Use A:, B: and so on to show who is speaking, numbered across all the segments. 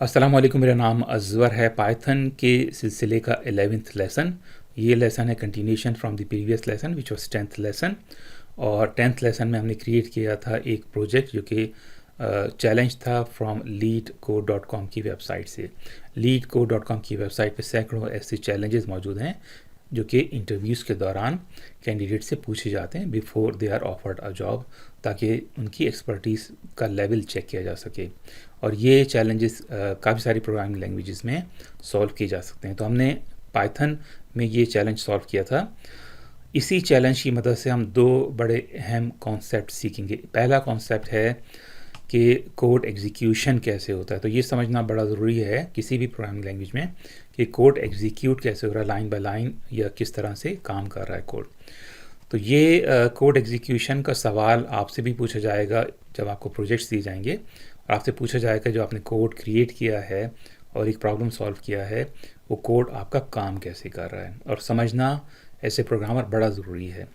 A: अस्सलाम वालेकुम। मेरा नाम अज़वर है। पाइथन के सिलसिले का 11th लेसन। ये लेसन है continuation from the previous lesson which was 10th lesson. और 10th लेसन में हमने क्रिएट किया था एक प्रोजेक्ट जो कि चैलेंज था फ्रॉम leadcode.com की वेबसाइट से। leadcode.com की वेबसाइट पे सैकड़ों ऐसे चैलेंजेस मौजूद हैं जो कि इंटरव्यूज़ के दौरान कैंडिडेट से पूछे जाते हैं before they are offered a job, ताकि उनकी एक्सपर्टीज़ का लेवल चेक किया जा सके। और ये चैलेंजेस काफ़ी सारी प्रोग्रामिंग लैंग्वेजेस में सॉल्व किए जा सकते हैं। तो हमने पाइथन में ये चैलेंज सॉल्व किया था। इसी चैलेंज की मदद से हम दो बड़े अहम कॉन्सेप्ट सीखेंगे। पहला कॉन्सेप्ट है कि कोड एग्जीक्यूशन कैसे होता है। तो ये समझना बड़ा ज़रूरी है किसी भी प्रोग्रामिंग लैंग्वेज में कि कोड एग्जीक्यूट कैसे हो रहा है, लाइन बाय लाइन, या किस तरह से काम कर रहा है कोड। तो ये कोड एग्जीक्यूशन का सवाल आपसे भी पूछा जाएगा जब आपको प्रोजेक्ट्स दिए जाएंगे, और आपसे पूछा जाएगा जो आपने कोड क्रिएट किया है और एक प्रॉब्लम सॉल्व किया है, वो कोड आपका काम कैसे कर रहा है। और समझना ऐसे प्रोग्रामर बड़ा ज़रूरी है।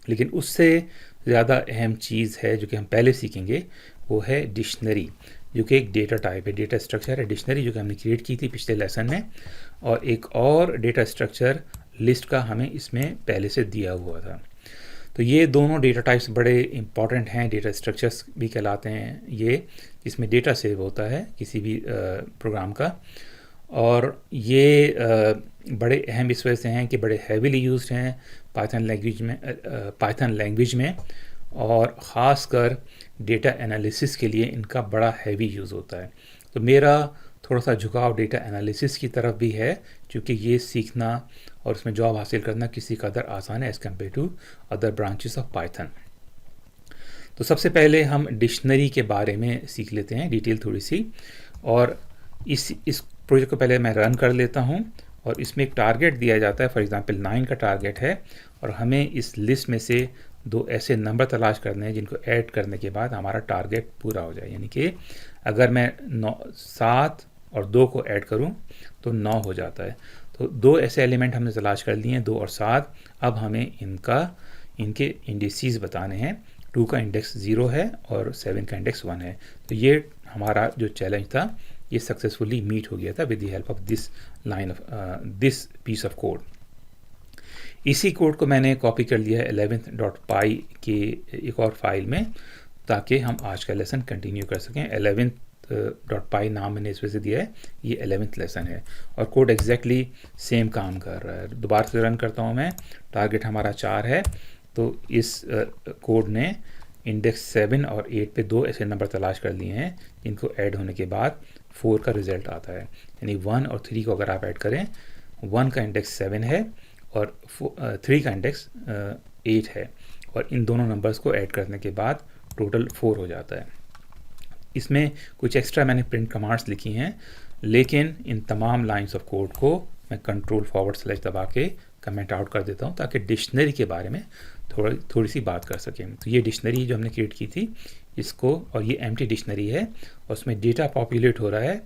A: लेकिन उससे ज़्यादा अहम चीज़ है जो कि हम पहले सीखेंगे, वो है डिक्शनरी, जो कि एक डेटा टाइप है, डेटा स्ट्रक्चर है। डिक्शनरी जो कि हमने क्रिएट की थी पिछले लेसन में, और एक और डेटा स्ट्रक्चर लिस्ट का हमें इसमें पहले से दिया हुआ था। तो ये दोनों डेटा टाइप्स बड़े इंपॉर्टेंट हैं, डेटा स्ट्रक्चर्स भी कहलाते हैं ये, जिसमें डेटा सेव होता है किसी भी प्रोग्राम का। और ये बड़े अहम इस वजह से हैं कि बड़े हैवीली यूज्ड हैं पाइथन लैंग्वेज में, और ख़ासकर डेटा एनालिसिस के लिए इनका बड़ा हैवी यूज़ होता है। तो मेरा थोड़ा सा झुकाव डेटा एनालिसिस की तरफ भी है, क्योंकि ये सीखना और उसमें जॉब हासिल करना किसी कदर आसान है as compared to other branches of Python. तो सबसे पहले हम डिक्शनरी के बारे में सीख लेते हैं डिटेल थोड़ी सी। और इस प्रोजेक्ट को पहले मैं रन कर लेता हूँ, और इसमें एक टारगेट दिया जाता है। फॉर एग्जांपल 9 का टारगेट है, और हमें इस लिस्ट में से दो ऐसे नंबर तलाश करने हैं जिनको ऐड करने के बाद हमारा टारगेट पूरा हो जाए। यानी कि अगर मैं 7 और 2 को ऐड करूं तो 9 हो जाता है। तो दो ऐसे एलिमेंट हमने तलाश कर लिए हैं, 2 और 7। अब हमें इनके इंडिसेस बताने हैं। 2 का इंडेक्स 0 है और 7 का इंडेक्स 1 है। तो ये हमारा जो चैलेंज था ये सक्सेसफुली मीट हो गया था with the help of this piece of code. इसी कोड को मैंने कॉपी कर लिया है 11th.py के एक और फाइल में, ताकि हम आज का लेसन कंटिन्यू कर सकें। 11th.py नाम मैंने इस वजह से दिया है, ये 11th लेसन है और कोड एग्जैक्टली सेम काम कर रहा है। दोबारा से रन करता हूँ मैं। टारगेट हमारा 4 है, तो इस कोड ने इंडेक्स 7 और 8 पे 2 ऐसे नंबर तलाश कर लिए हैं जिनको ऐड होने के बाद 4 का रिजल्ट आता है। यानी 1 और 3 को अगर आप ऐड करें, 1 का इंडेक्स 7 है और 3 का इंडेक्स 8 है, और इन दोनों नंबर्स को ऐड करने के बाद टोटल 4 हो जाता है। इसमें कुछ एक्स्ट्रा मैंने प्रिंट कमांड्स लिखी हैं, लेकिन इन तमाम लाइंस ऑफ कोड को मैं कंट्रोल// दबा के कमेंट आउट कर देता हूँ, ताकि डिक्शनरी के बारे में थोड़ी सी बात कर सकें। तो ये डिक्शनरी जो हमने क्रिएट की थी इसको, और ये एम्प्टी डिक्शनरी है, और उसमें डेटा पॉपुलेट हो रहा है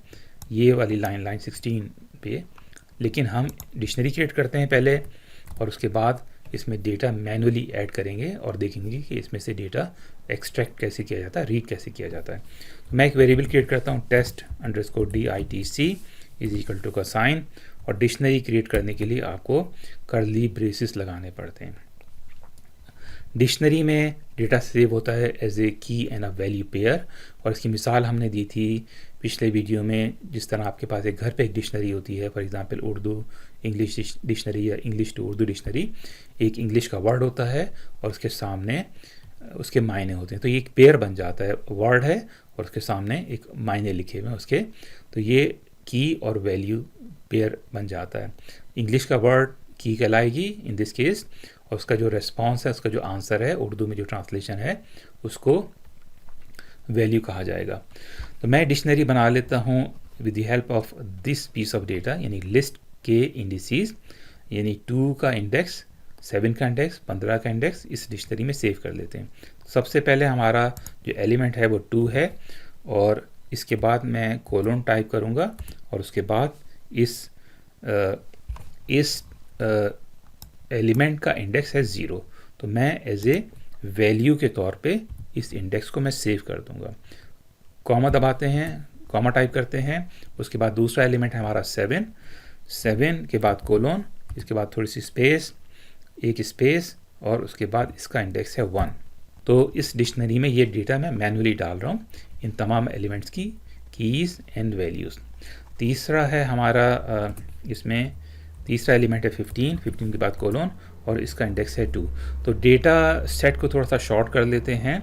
A: ये वाली लाइन 16 पे। लेकिन हम डिक्शनरी क्रिएट करते हैं पहले, और उसके बाद इसमें डेटा मैनुअली ऐड करेंगे और देखेंगे कि इसमें से डेटा एक्सट्रैक्ट कैसे किया जाता है, रीड कैसे किया जाता है। तो मैं एक वेरिएबल क्रिएट करता हूँ, test_ditc इज इक्वल टू का साइन, और डिक्शनरी क्रिएट करने के लिए आपको कर्ली ब्रेसेस लगाने पड़ते हैं। डिक्शनरी में डेटा सेव होता है एज ए की एंड अ वैल्यू पेयर, और इसकी मिसाल हमने दी थी पिछले वीडियो में। जिस तरह आपके पास एक घर पे एक डिक्शनरी होती है, for example Urdu English dictionary या इंग्लिश टू उर्दू डिक्शनरी, एक इंग्लिश का वर्ड होता है और उसके सामने उसके मायने होते हैं। तो ये एक पेयर बन जाता है, वर्ड है और उसके सामने एक मायने लिखे हुए हैं उसके, तो ये की और वैल्यू पेयर बन जाता है। इंग्लिश का वर्ड की कहलाएगी इन दिस केस, और उसका जो रेस्पॉन्स है, उसका जो आंसर है, उर्दू में जो ट्रांसलेशन है, उसको वैल्यू कहा जाएगा। तो मैं डिक्शनरी बना लेता हूँ with the help of this piece of data, यानी लिस्ट के इंडिसेस, यानी 2 का इंडेक्स, 7 का इंडेक्स, 15 का इंडेक्स इस डिक्शनरी में सेव कर लेते हैं। सबसे पहले हमारा जो एलिमेंट है वो 2 है, और इसके बाद मैं कोलोन टाइप करूँगा, और उसके बाद इस एलिमेंट का इंडेक्स है 0, तो मैं एज ए वैल्यू के तौर पे इस इंडेक्स को मैं सेव कर दूंगा। कॉमा दबाते हैं कॉमा टाइप करते हैं, उसके बाद दूसरा एलिमेंट है हमारा 7, 7 के बाद कोलोन, इसके बाद थोड़ी सी स्पेस, एक स्पेस, और उसके बाद इसका इंडेक्स है 1। तो इस डिक्शनरी में ये डेटा मैं मैन्युअली डाल रहा हूँ, इन तमाम एलिमेंट्स की कीज़ एंड वैल्यूज़। तीसरा है हमारा इसमें तीसरा एलिमेंट है 15, 15 के बाद कोलोन, और इसका इंडेक्स है 2। तो डेटा सेट को थोड़ा सा शॉर्ट कर लेते हैं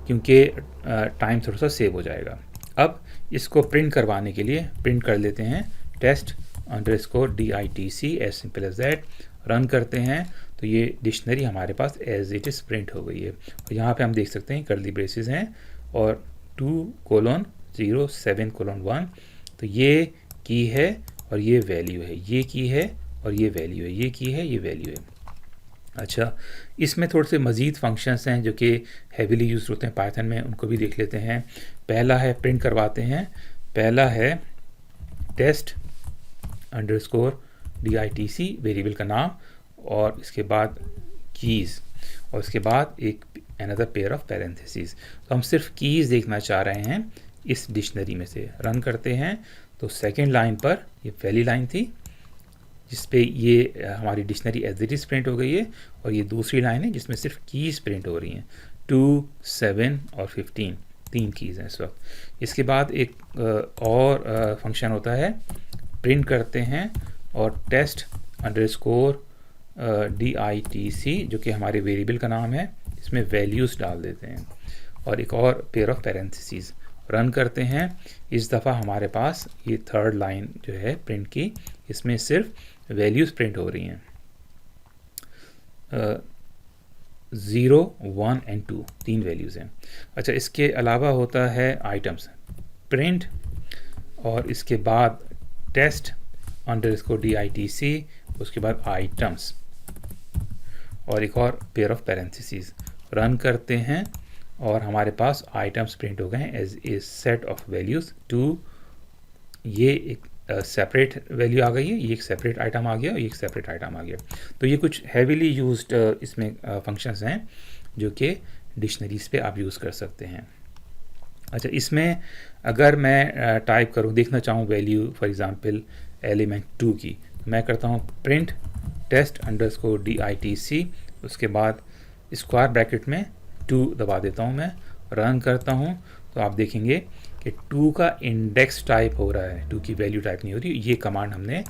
A: क्योंकि टाइम थोड़ा सा सेव हो जाएगा। अब इसको प्रिंट करवाने के लिए प्रिंट कर लेते हैं test_ditic, as simple as that. Run करते हैं तो ये डिक्शनरी हमारे पास एज इट इज़ प्रिंट हो गई है। और यहाँ पे हम देख सकते हैं कर्ली ब्रेसेस हैं और 2:0 7:1। तो ये की है और ये वैल्यू है, ये की है और ये वैल्यू है, ये की है, ये वैल्यू है। अच्छा, इसमें थोड़े से मज़ीद फंक्शंस हैं जो कि हैवीली यूज होते हैं पाइथन में, उनको भी देख लेते हैं। पहला है प्रिंट करवाते हैं, पहला है test_ditic वेरिएबल का नाम, और इसके बाद कीज़, और इसके बाद एक अनदर पेयर ऑफ पैरेंथेसिस। तो हम सिर्फ कीज़ देखना चाह रहे हैं इस डिक्शनरी में से। रन करते हैं तो सेकेंड लाइन पर ये पहली लाइन थी जिस पे ये हमारी dictionary as it is print हो गई है, और ये दूसरी लाइन है जिसमें सिर्फ कीज़ प्रिंट हो रही हैं। 2, 7 और 15, 3 कीज़ हैं इस वक्त। इसके बाद एक और फंक्शन होता है, प्रिंट करते हैं और test_ditic जो कि हमारे वेरिएबल का नाम है, इसमें वैल्यूज़ डाल देते हैं और एक और पेयर ऑफ पैरेंथेसिस। रन करते हैं, इस दफ़ा हमारे पास ये थर्ड लाइन जो है प्रिंट की, इसमें सिर्फ वैल्यूज़ प्रिंट हो रही हैं। 0, 1 एंड 2, 3 वैल्यूज़ हैं। अच्छा, इसके अलावा होता है आइटम्स प्रिंट, और इसके बाद test_ditic, उसके बाद आइटम्स और एक और पेयर ऑफ पैरेंथेसिस। रन करते हैं और हमारे पास आइटम्स प्रिंट हो गए हैं as a set of values. 2, ये एक सेपरेट वैल्यू आ गई है, ये एक सेपरेट आइटम आ गया और ये एक सेपरेट आइटम आ गया। तो ये कुछ हैवीली यूज्ड इसमें फंक्शंस हैं जो कि डिक्शनरीज पे आप यूज़ कर सकते हैं। अच्छा, इसमें अगर मैं टाइप करूँ, देखना चाहूँ वैल्यू फॉर एग्जांपल एलिमेंट 2 की, तो मैं करता हूँ प्रिंट test_ditic, उसके बाद स्क्वायर ब्रैकेट में 2 दबा देता हूँ मैं। रन करता हूँ तो आप देखेंगे कि 2 का इंडेक्स टाइप हो रहा है, 2 की वैल्यू टाइप नहीं हो रही। ये कमांड हमने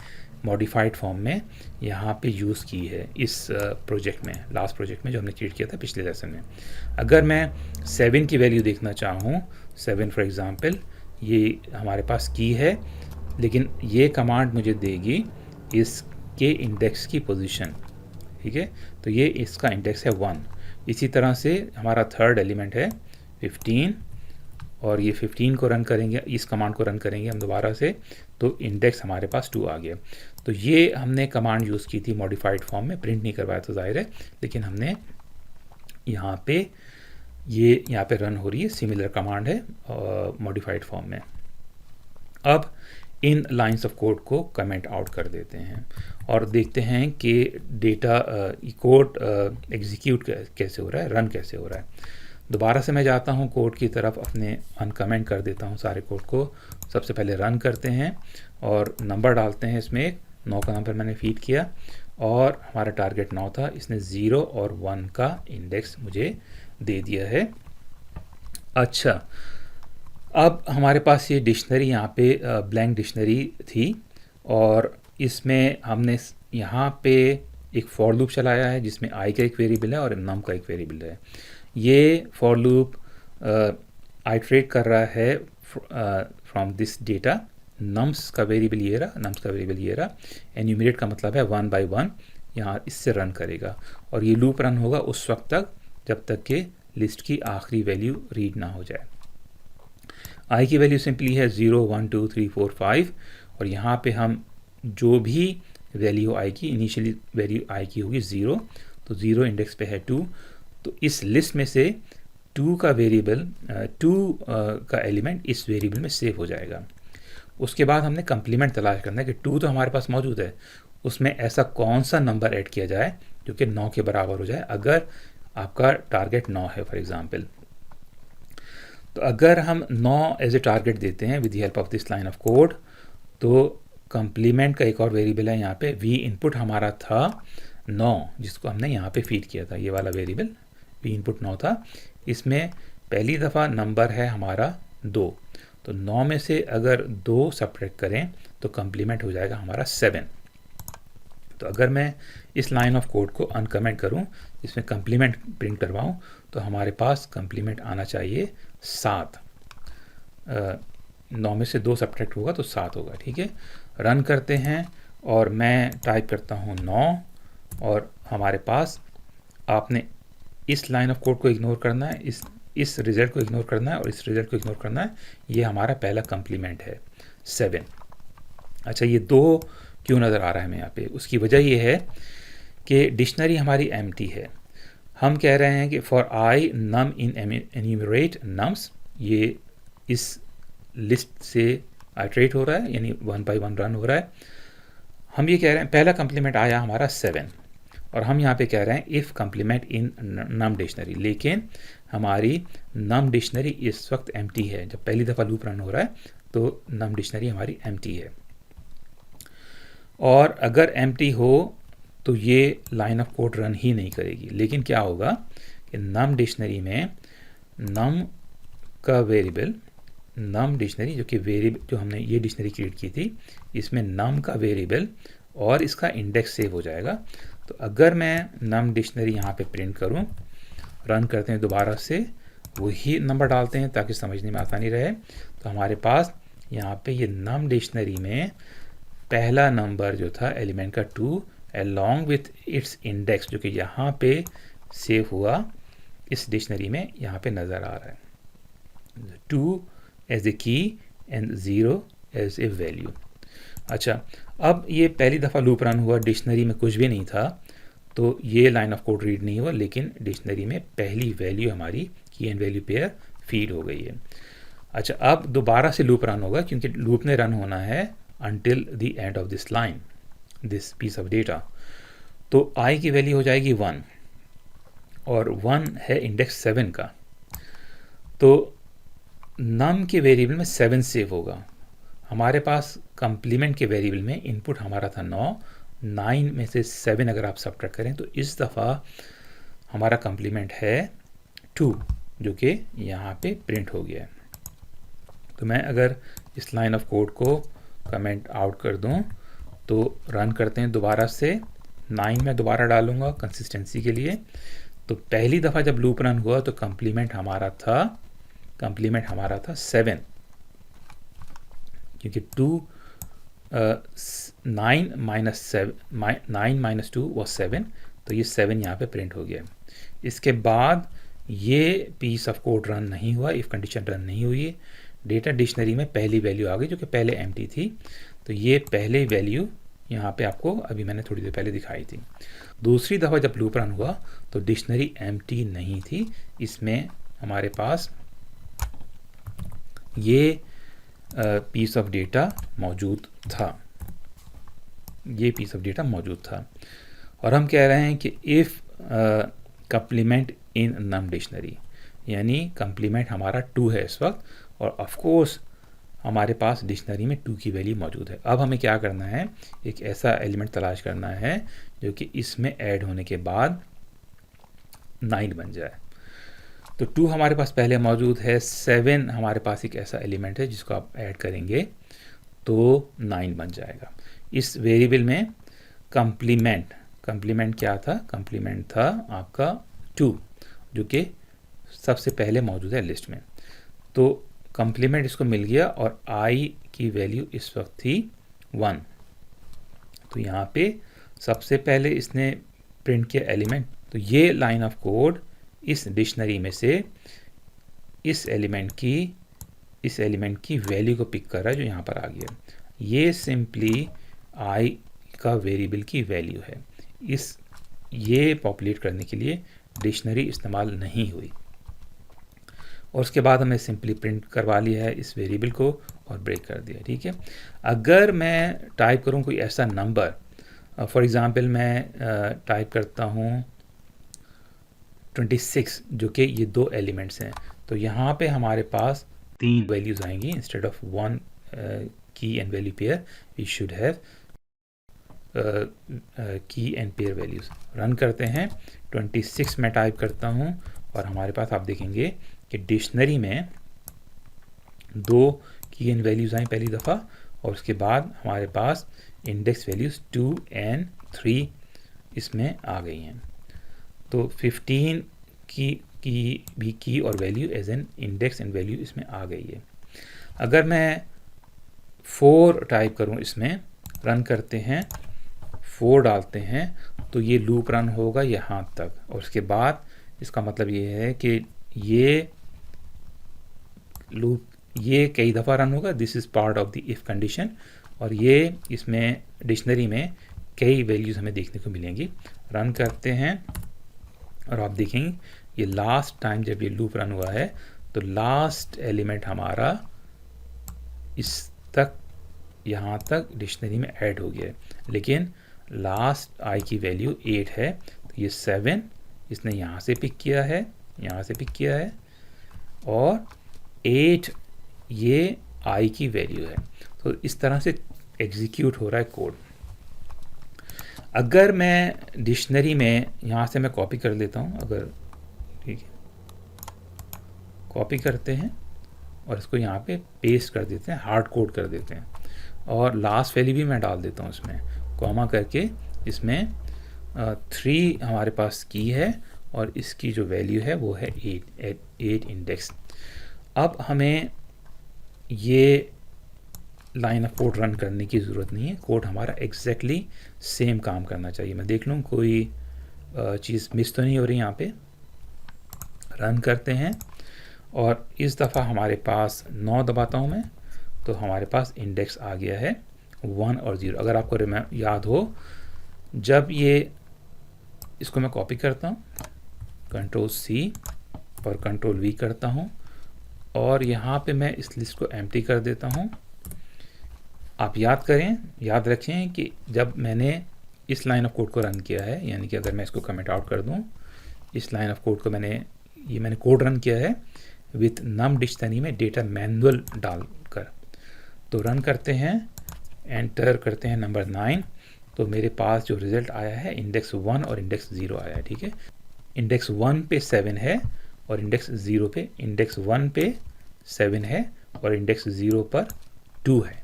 A: मॉडिफाइड फॉर्म में यहाँ पे यूज़ की है इस प्रोजेक्ट में, लास्ट प्रोजेक्ट में जो हमने क्रिएट किया था पिछले लेसन में। अगर मैं 7 की वैल्यू देखना चाहूँ, 7 फॉर एग्ज़ाम्पल, ये हमारे पास की है, लेकिन ये कमांड मुझे देगी इसके इंडेक्स की पोजीशन, ठीक है। तो ये इसका इंडेक्स है 1। इसी तरह से हमारा थर्ड एलिमेंट है 15, और ये 15 को रन करेंगे, इस कमांड को रन करेंगे हम दोबारा से, तो इंडेक्स हमारे पास 2 आ गया। तो ये हमने कमांड यूज़ की थी मॉडिफाइड फॉर्म में, प्रिंट नहीं करवाया तो जाहिर है, लेकिन हमने यहाँ पे ये यहाँ पे रन हो रही है, सिमिलर कमांड है मॉडिफाइड फॉर्म में। अब इन लाइंस ऑफ कोड को कमेंट आउट कर देते हैं और देखते हैं कि डेटा कोड एग्जीक्यूट कैसे हो रहा है, रन कैसे हो रहा है। दोबारा से मैं जाता हूँ कोड की तरफ, अपने अनकमेंट कर देता हूँ सारे कोड को। सबसे पहले रन करते हैं और नंबर डालते हैं, इसमें 9 का नंबर मैंने फीड किया और हमारा टारगेट 9 था, इसने 0 और 1 का इंडेक्स मुझे दे दिया है। अच्छा, अब हमारे पास ये डिक्शनरी यहाँ पे ब्लैंक डिक्शनरी थी और इसमें हमने यहाँ पे एक फॉर लूप चलाया है जिसमें आई का एक वेरिएबल है और नम का एक वेरिएबल है। ये फॉर लूप आइट्रेट कर रहा है फ्रॉम दिस डेटा। नम्स का वेरिएबल ये रहा, नम्स का वेरिएबल ये रहा, एन्यूमरेट का मतलब है 1 by 1, यहाँ इससे रन करेगा और ये लूप रन होगा उस वक्त तक जब तक कि लिस्ट की आखिरी वैल्यू रीड ना हो जाए। आई की वैल्यू सिंपली है 0, 1, 2, 3, 4, 5 और यहाँ पे हम जो भी वैल्यू आई की, इनिशियली वैल्यू आई की होगी 0, तो 0 इंडेक्स पे है 2, तो इस लिस्ट में से 2 का वेरिएबल 2 का एलिमेंट इस वेरिएबल में सेव हो जाएगा। उसके बाद हमने कंप्लीमेंट तलाश करना है कि 2 तो हमारे पास मौजूद है, उसमें ऐसा कौन सा नंबर ऐड किया जाए जो कि 9 के बराबर हो जाए, अगर आपका टारगेट 9 है फॉर एग्ज़ाम्पल। तो अगर हम 9 एज ए टारगेट देते हैं with the help of this line of code, तो कंप्लीमेंट का एक और वेरिएबल है यहाँ पे, वी इनपुट हमारा था 9, जिसको हमने यहाँ पे फीड किया था, ये वाला वेरिएबल वी इनपुट 9 था। इसमें पहली दफ़ा नंबर है हमारा 2, तो 9 में से अगर 2 सब्ट्रैक्ट करें तो कंप्लीमेंट हो जाएगा हमारा 7। तो अगर मैं इस लाइन ऑफ कोड को अनकमेंट करूं, इसमें कंप्लीमेंट प्रिंट करवाऊं, तो हमारे पास कंप्लीमेंट आना चाहिए 7। 9 में से 2 सब्ट्रैक्ट होगा तो 7 होगा, ठीक है। रन करते हैं और मैं टाइप करता हूं 9, और हमारे पास, आपने इस लाइन ऑफ कोड को इग्नोर करना है, इस रिजल्ट को इग्नोर करना है और इस रिजल्ट को इग्नोर करना है। ये हमारा पहला कंप्लीमेंट है 7। अच्छा, ये 2 क्यों नज़र आ रहा है हमें यहाँ पे? उसकी वजह ये है कि डिक्शनरी हमारी एम्प्टी है। हम कह रहे हैं कि for I num in enumerate nums, ये इस लिस्ट से आइट्रेट हो रहा है, यानी 1 by 1 रन हो रहा है। हम ये कह रहे हैं पहला कंप्लीमेंट आया हमारा 7, और हम यहाँ पे कह रहे हैं if complement in num dictionary, लेकिन हमारी नम डिक्शनरी इस वक्त एम्प्टी है। जब पहली दफ़ा लूप रन हो रहा है तो नम डिक्शनरी हमारी एम्प्टी है, और अगर एम्प्टी हो तो ये लाइन ऑफ कोड रन ही नहीं करेगी। लेकिन क्या होगा कि नम डिक्शनरी में नम का वेरिएबल, नम डिक्शनरी जो कि वेरिएबल, जो हमने ये डिक्शनरी क्रिएट की थी, इसमें नम का वेरिएबल और इसका इंडेक्स सेव हो जाएगा। तो अगर मैं नम डिक्शनरी यहाँ पे प्रिंट करूँ, रन करते हैं दोबारा से, वही नंबर डालते हैं ताकि समझने में आसानी रहे, तो हमारे पास यहाँ पे ये नम डिक्शनरी में पहला नंबर जो था एलिमेंट का 2 अलॉन्ग विथ इट्स इंडेक्स, जो कि यहाँ पे सेव हुआ इस डिक्शनरी में, यहाँ पे नज़र आ रहा है, 2 एज ए की एंड 0 एज ए वैल्यू। अच्छा, अब ये पहली दफ़ा लूप रन हुआ, डिक्शनरी में कुछ भी नहीं था, तो ये लाइन ऑफ कोड रीड नहीं हुआ, लेकिन डिक्शनरी में पहली वैल्यू हमारी की एंड वैल्यू पेयर फीड हो गई है। अच्छा, अब दोबारा से लूप रन होगा, क्योंकि लूप ने रन होना है until the end of this line, this piece of data। तो i की वैल्यू हो जाएगी 1, और 1 है इंडेक्स 7 का, तो num के वेरिएबल में 7 सेव होगा। हमारे पास कंप्लीमेंट के वेरिएबल में इनपुट हमारा था 9 में से 7 अगर आप सब्ट्रैक्ट करें तो इस दफ़ा हमारा कंप्लीमेंट है 2, जो कि यहाँ पे प्रिंट हो गया है। तो मैं अगर इस लाइन ऑफ कोड को कमेंट आउट कर दूं, तो रन करते हैं दोबारा से, 9 में दोबारा डालूंगा कंसिस्टेंसी के लिए। तो पहली दफ़ा जब लूप रन हुआ तो कंप्लीमेंट हमारा था 7, क्योंकि 9 माइनस 2 वो 7, तो ये 7 यहाँ पे प्रिंट हो गया। इसके बाद ये पीस ऑफ कोड रन नहीं हुआ, इफ़ कंडीशन रन नहीं हुई, डेटा डिक्शनरी में पहली वैल्यू आ गई जो कि पहले एम्प्टी थी। तो ये पहले वैल्यू यहाँ पे आपको अभी मैंने थोड़ी देर पहले दिखाई थी। दूसरी दफ़ा जब लूप रन हुआ तो डिक्शनरी एम्प्टी नहीं थी, इसमें हमारे पास ये पीस ऑफ डेटा मौजूद था, ये पीस ऑफ डेटा मौजूद था। और हम कह रहे हैं कि if complement in num dictionary, यानी कंप्लीमेंट हमारा 2 है इस वक्त, और ऑफ कोर्स हमारे पास डिक्शनरी में 2 की वैल्यू मौजूद है। अब हमें क्या करना है, एक ऐसा एलिमेंट तलाश करना है जो कि इसमें ऐड होने के बाद 9 बन जाए। तो 2 हमारे पास पहले मौजूद है, 7 हमारे पास एक ऐसा एलिमेंट है जिसको आप ऐड करेंगे तो 9 बन जाएगा। इस वेरिएबल में कंप्लीमेंट क्या था, कंप्लीमेंट था आपका 2, जो कि सबसे पहले मौजूद है लिस्ट में। तो कंप्लीमेंट इसको मिल गया और i की वैल्यू इस वक्त थी 1। तो यहाँ पे सबसे पहले इसने प्रिंट किया एलिमेंट, तो ये लाइन ऑफ कोड इस डिक्शनरी में से इस एलिमेंट की वैल्यू को पिक कर रहा है जो यहाँ पर आ गया। ये सिंपली i का वेरिएबल की वैल्यू है। ये पॉपुलेट करने के लिए डिक्शनरी इस्तेमाल नहीं हुई, और उसके बाद हमने सिंपली प्रिंट करवा लिया है इस वेरिएबल को और ब्रेक कर दिया, ठीक है। अगर मैं टाइप करूं कोई ऐसा नंबर, फॉर एग्ज़ाम्पल मैं टाइप करता हूं 26, जो कि ये 2 एलिमेंट्स हैं, तो यहाँ पे हमारे पास 3 वैल्यूज़ आएंगी instead of 1 key and value pair we should have key and pair values. Run करते हैं, 26 मैं टाइप करता हूँ और हमारे पास आप देखेंगे कि डिक्शनरी में 2 की एंड वैल्यूज़ आई पहली दफ़ा और उसके बाद हमारे पास इंडेक्स वैल्यूज़ 2 एंड 3 इसमें आ गई हैं। तो 15 की भी की और value as an index and value इसमें आ गई है। अगर मैं 4 टाइप करूं इसमें, रन करते हैं, 4 डालते हैं तो ये लूप रन होगा यहाँ तक और उसके बाद इसका मतलब ये है कि ये लूप ये कई दफ़ा रन होगा। This is part of the if condition और ये इसमें डिक्शनरी में कई वैल्यूज़ हमें देखने को मिलेंगी। रन करते हैं और आप देखेंगे ये लास्ट टाइम जब ये लूप रन हुआ है तो लास्ट एलिमेंट हमारा इस तक यहाँ तक डिक्शनरी में ऐड हो गया है, लेकिन लास्ट आई की वैल्यू 8 है तो ये 7 इसने यहाँ से पिक किया है, यहाँ से पिक किया है और 8 ये आई की वैल्यू है। तो इस तरह से एग्जीक्यूट हो रहा है कोड। अगर मैं डिक्शनरी में यहाँ से मैं कॉपी कर लेता हूँ, अगर ठीक है कॉपी करते हैं और इसको यहाँ पे पेस्ट कर देते हैं, हार्ड कोड कर देते हैं और लास्ट वैल्यू भी मैं डाल देता हूँ इसमें कॉमा करके। इसमें 3 हमारे पास की है और इसकी जो वैल्यू है वो है 8 इंडेक्स। अब हमें ये लाइन ऑफ कोड रन करने की ज़रूरत नहीं है, कोड हमारा एग्जैक्टली सेम काम करना चाहिए। मैं देख लूँ कोई चीज़ मिस तो नहीं हो रही यहाँ पे। रन करते हैं और इस दफ़ा हमारे पास 9 दबाता हूँ मैं तो हमारे पास इंडेक्स आ गया है 1 और 0। अगर आपको याद हो, जब ये इसको मैं कॉपी करता हूँ, कंट्रोल C और कंट्रोल V करता हूँ और यहाँ पे मैं इस लिस्ट को एम्प्टी कर देता हूँ। आप याद रखें कि जब मैंने इस लाइन ऑफ कोड को रन किया है, यानी कि अगर मैं इसको कमेंट आउट कर दूँ, इस लाइन ऑफ कोड को मैंने कोड रन किया है विथ नम डिक्शनरी में डेटा मैनुअल डालकर। तो रन करते हैं, एंटर करते हैं नंबर 9 तो मेरे पास जो रिज़ल्ट आया है इंडेक्स 1 और इंडेक्स 0 आया है। ठीक है, इंडेक्स 1 पे 7 है और इंडेक्स 0 पे, इंडेक्स 1 पे 7 है और इंडेक्स 0 पर 2 है।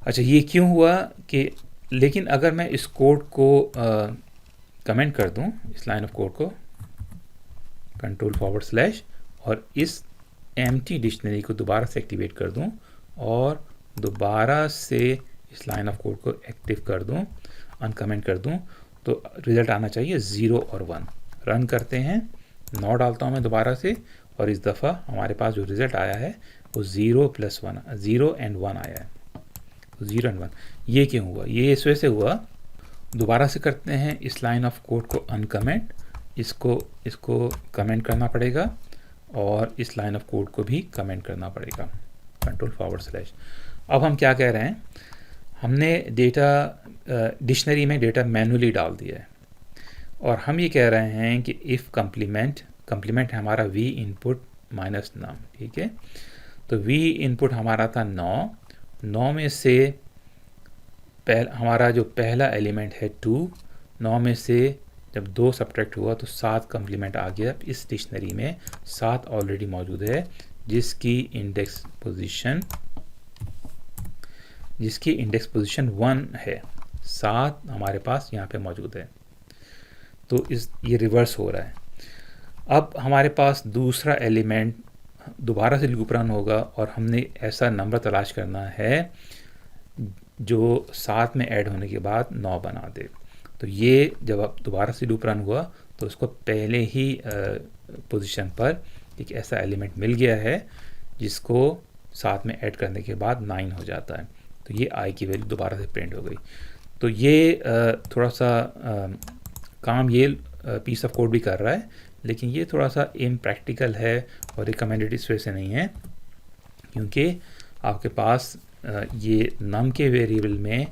A: अच्छा, ये क्यों हुआ कि, लेकिन अगर मैं इस कोड को कमेंट कर दूं, इस लाइन ऑफ कोड को कंट्रोल// और इस एम्प्टी डिक्शनरी को दोबारा से एक्टिवेट कर दूं और दोबारा से इस लाइन ऑफ कोड को एक्टिव कर दूं, अनकमेंट कर दूं, तो रिज़ल्ट आना चाहिए 0 और 1। रन करते हैं, 9 डालता हूं मैं दोबारा से और इस दफ़ा हमारे पास जो रिज़ल्ट आया है वो 0 एंड 1 आया है। 0 एंड 1 ये क्यों हुआ? ये इस वजह से हुआ, दोबारा से करते हैं, इस लाइन ऑफ कोड को अनकमेंट, इसको कमेंट करना पड़ेगा और इस लाइन ऑफ कोड को भी कमेंट करना पड़ेगा, कंट्रोल/। अब हम क्या कह रहे हैं, हमने डेटा डिक्शनरी में डेटा मैनुअली डाल दिया है और हम ये कह रहे हैं कि इफ़ कम्प्लीमेंट है हमारा v इनपुट माइनस नम। ठीक है, तो v इनपुट हमारा था 9 में से हमारा जो पहला एलिमेंट है 2, 9 में से जब 2 सब्ट्रैक्ट हुआ तो 7 कम्प्लीमेंट आ गया। इस डिक्शनरी में 7 ऑलरेडी मौजूद है जिसकी इंडेक्स पोजीशन 1 है, 7 हमारे पास यहाँ पे मौजूद है। तो ये रिवर्स हो रहा है। अब हमारे पास दूसरा एलिमेंट दोबारा से लूप रन होगा और हमने ऐसा नंबर तलाश करना है जो 7 में ऐड होने के बाद 9 बना दे। तो ये जब अब दोबारा से लूप रन हुआ तो उसको पहले ही पोजीशन पर एक ऐसा एलिमेंट मिल गया है जिसको 7 में ऐड करने के बाद 9 हो जाता है। तो ये आई की वैल्यू दोबारा से प्रिंट हो गई। तो ये थोड़ा सा काम ये पीस ऑफ कोड भी कर रहा है, लेकिन ये थोड़ा सा इम्प्रैक्टिकल है और रिकमेंडेड इस वजह से नहीं है क्योंकि आपके पास ये नम के वेरिएबल में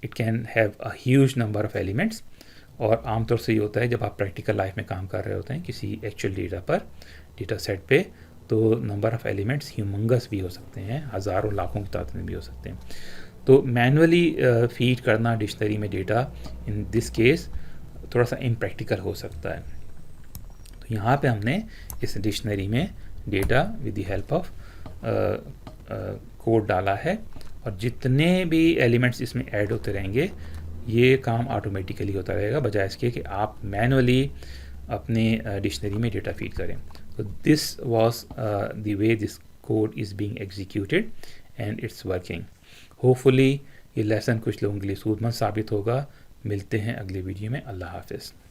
A: it can have a huge number of elements और आमतौर से ये होता है जब आप प्रैक्टिकल लाइफ में काम कर रहे होते हैं किसी एक्चुअल डेटा पर, डेटा सेट पे, तो नंबर ऑफ़ एलिमेंट्स ह्यूमंगस भी हो सकते हैं, हज़ारों लाखों की तादाद में भी हो सकते हैं। तो मैनुअली फीड करना डिक्शनरी में डेटा इन दिस केस थोड़ा सा इम्प्रैक्टिकल हो सकता है। तो यहाँ पे हमने इस डिक्शनरी में data with the help of code डाला है, और जितने भी एलिमेंट्स इसमें ऐड होते रहेंगे ये काम ऑटोमेटिकली होता रहेगा, बजाय इसके कि आप मैनुअली अपने डिक्शनरी में डेटा फीड करें। तो this was the way this code is being executed and it's working. Hopefully ये लेसन कुछ लोगों के लिए सूदमंद साबित होगा। मिलते हैं अगले वीडियो में। अल्लाह हाफिज़।